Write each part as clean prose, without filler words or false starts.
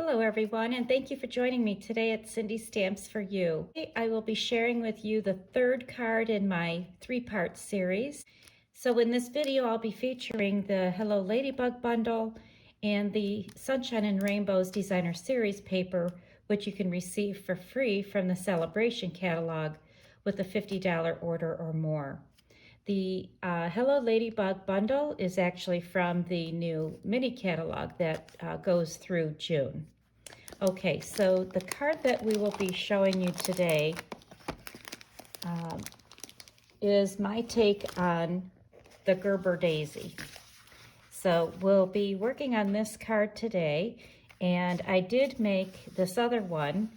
Hello everyone, and thank you for joining me today at Cindy Stamps for You. I will be sharing with you the third card in my three-part series. So in this video I'll be featuring the Hello Ladybug Bundle and the Sunshine and Rainbows Designer Series paper, which you can receive for free from the Sale-A-Bration catalog with a $50 order or more. The Hello Ladybug Bundle is actually from the new mini catalog that goes through June. Okay, so the card that we will be showing you today is my take on the Gerbera Daisy. So we'll be working on this card today, and I did make this other one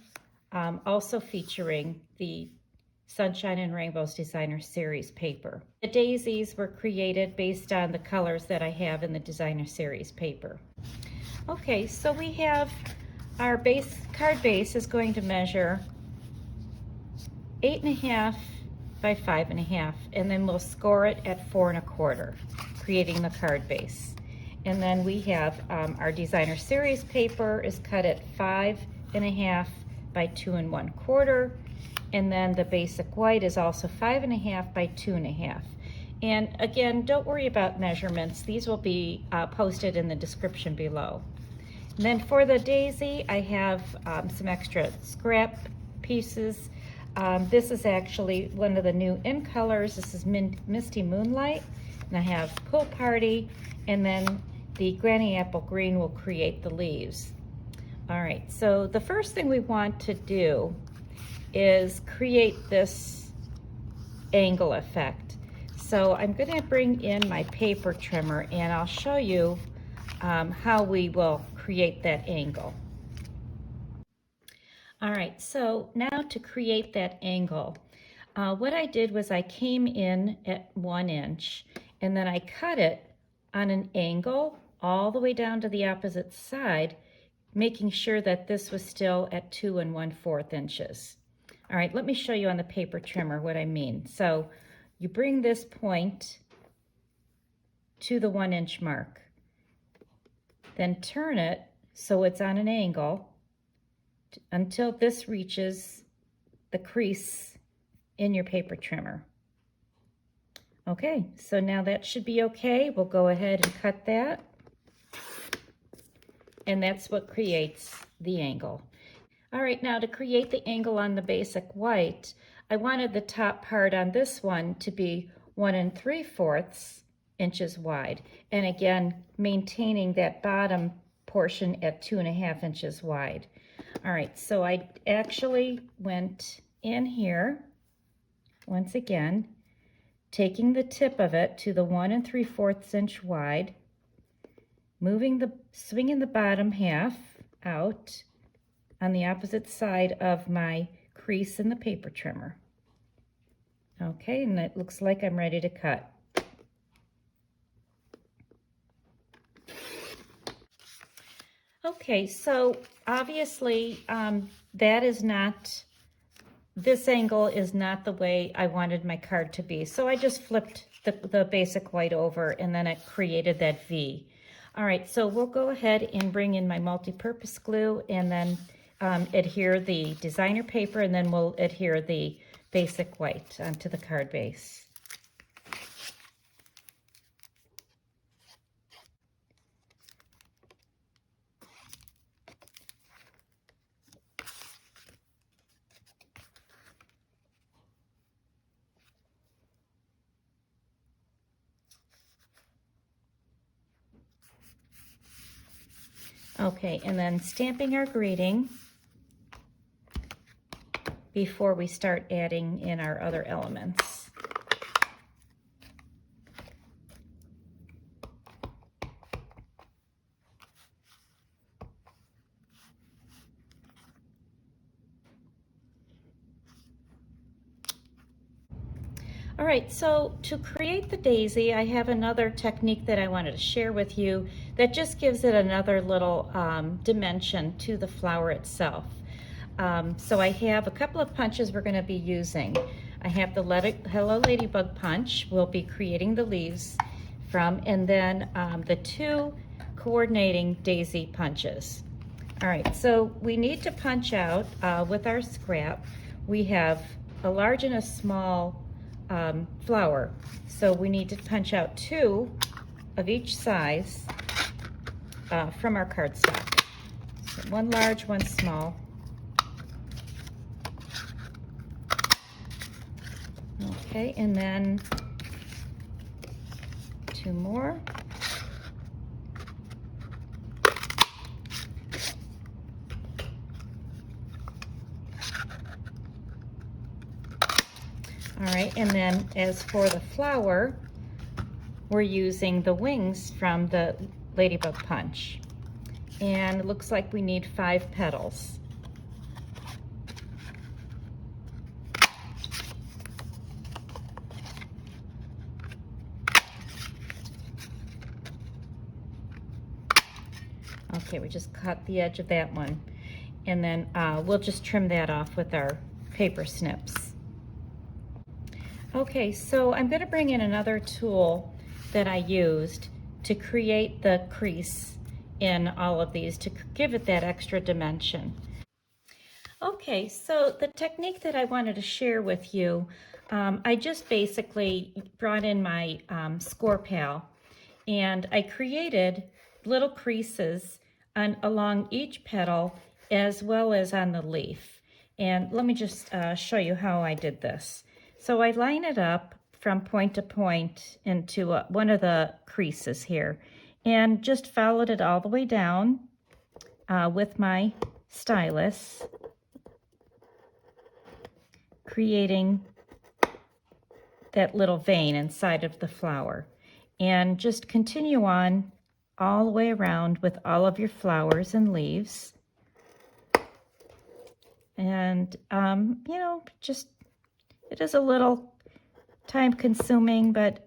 also featuring the Sunshine and Rainbows Designer Series paper. The daisies were created based on the colors that I have in the Designer Series paper. Okay, so we have our card base is going to measure 8.5 by 5.5, and then we'll score it at 4 1/4, creating the card base. And then we have our Designer Series paper is cut at 5.5 by 2 1/4. And then the basic white is also 5.5 by 2 1/2. And again, don't worry about measurements. These will be posted in the description below. And then for the daisy, I have some extra scrap pieces. This is actually one of the new in colors. This is Misty Moonlight. And I have Pool Party, and then the Granny Apple Green will create the leaves. All right, so the first thing we want to do is create this angle effect. So I'm going to bring in my paper trimmer and I'll show you how we will create that angle. All right, so now to create that angle, what I did was I came in at 1 inch and then I cut it on an angle all the way down to the opposite side, making sure that this was still at 2 1/4 inches. All right, let me show you on the paper trimmer what I mean. So you bring this point to the 1 inch mark, then turn it so it's on an angle until this reaches the crease in your paper trimmer. Okay, so now that should be okay. We'll go ahead and cut that. And that's what creates the angle. All right, now to create the angle on the basic white, I wanted the top part on this one to be 1 3/4 inches wide. And again, maintaining that bottom portion at 2 1/2 inches wide. All right, so I actually went in here, once again, taking the tip of it to the 1 3/4 inch wide, swinging the bottom half out on the opposite side of my crease in the paper trimmer. Okay, and it looks like I'm ready to cut. Okay, so obviously this angle is not the way I wanted my card to be. So I just flipped the basic white over and then it created that V. All right, so we'll go ahead and bring in my multi-purpose glue and then adhere the designer paper, and then we'll adhere the basic white onto the card base. Okay, and then stamping our greeting before we start adding in our other elements. All right, so to create the daisy, I have another technique that I wanted to share with you that just gives it another little dimension to the flower itself. So I have a couple of punches we're going to be using. I have the Hello Ladybug punch we'll be creating the leaves from, and then the two coordinating daisy punches. All right, so we need to punch out with our scrap. We have a large and a small flower. So we need to punch out 2 of each size from our cardstock. So 1 large, 1 small. Okay, and then 2 more. All right, and then as for the flower, we're using the wings from the Ladybug Punch. And it looks like we need 5 petals. Okay, we just cut the edge of that one. And then we'll just trim that off with our paper snips. Okay, so I'm going to bring in another tool that I used to create the crease in all of these to give it that extra dimension. Okay, so the technique that I wanted to share with you, I just basically brought in my score pal and I created little creases along each petal as well as on the leaf. And let me just show you how I did this. So I line it up from point to point into one of the creases here and just followed it all the way down with my stylus, creating that little vein inside of the flower. And just continue on all the way around with all of your flowers and leaves. And, you know, just, it is a little time consuming, but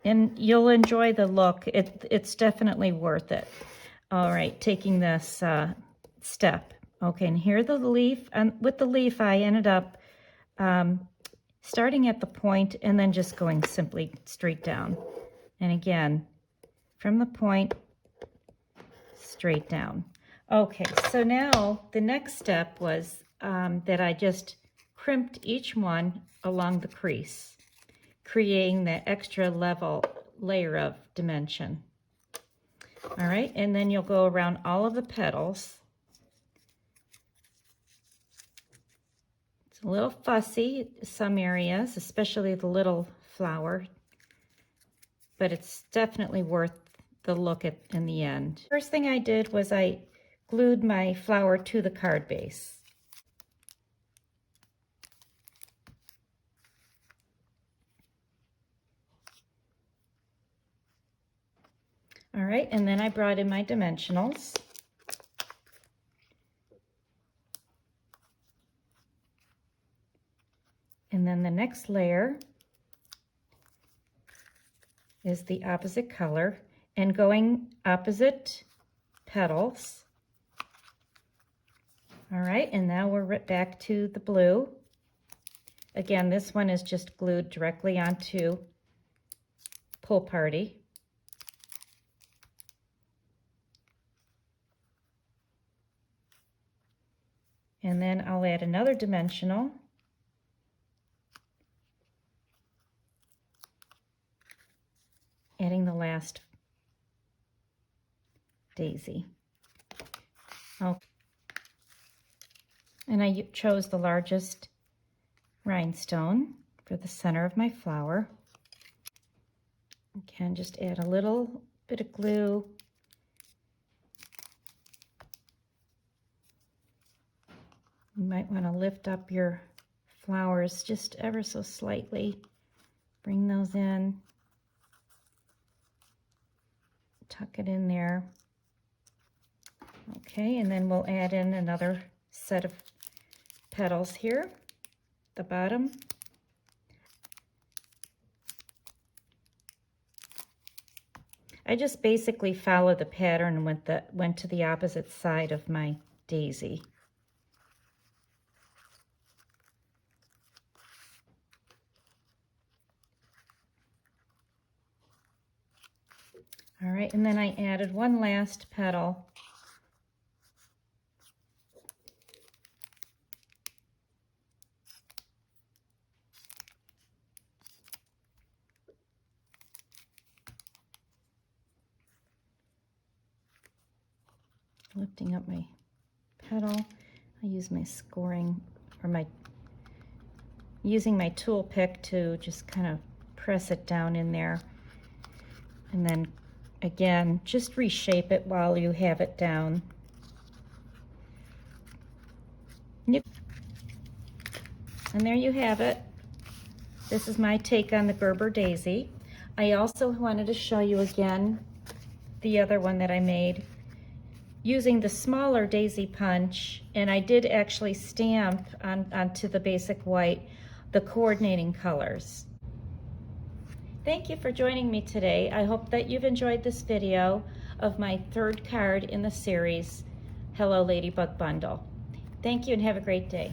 and you'll enjoy the look. It's definitely worth it. All right, taking this step. Okay, and here the leaf, and with the leaf I ended up starting at the point and then just going simply straight down. And again, from the point, straight down. Okay, so now the next step was that I just crimped each one along the crease, creating that extra layer of dimension. All right, and then you'll go around all of the petals. It's a little fussy, some areas, especially the little flower, but it's definitely worth the look in the end. First thing I did was I glued my flower to the card base. All right, and then I brought in my dimensionals. And then the next layer is the opposite color and going opposite petals. All right, and now we're back to the blue. Again, this one is just glued directly onto Pool Party. And then I'll add another dimensional. Adding the last daisy. Oh. And I chose the largest rhinestone for the center of my flower. Again, just add a little bit of glue. You might want to lift up your flowers just ever so slightly. Bring those in. Tuck it in there. Okay, and then we'll add in another set of petals here, the bottom. I just basically followed the pattern and went to the opposite side of my daisy. All right, and then I added one last petal. Lifting up my petal. I use my scoring, or using my tool pick to just kind of press it down in there. And then again, just reshape it while you have it down. Yep. And there you have it. This is my take on the Gerbera Daisy. I also wanted to show you again the other one that I made using the smaller daisy punch, and I did actually stamp onto the basic white the coordinating colors. Thank you for joining me today. I hope that you've enjoyed this video of my third card in the series, Hello Ladybug Bundle. Thank you and have a great day.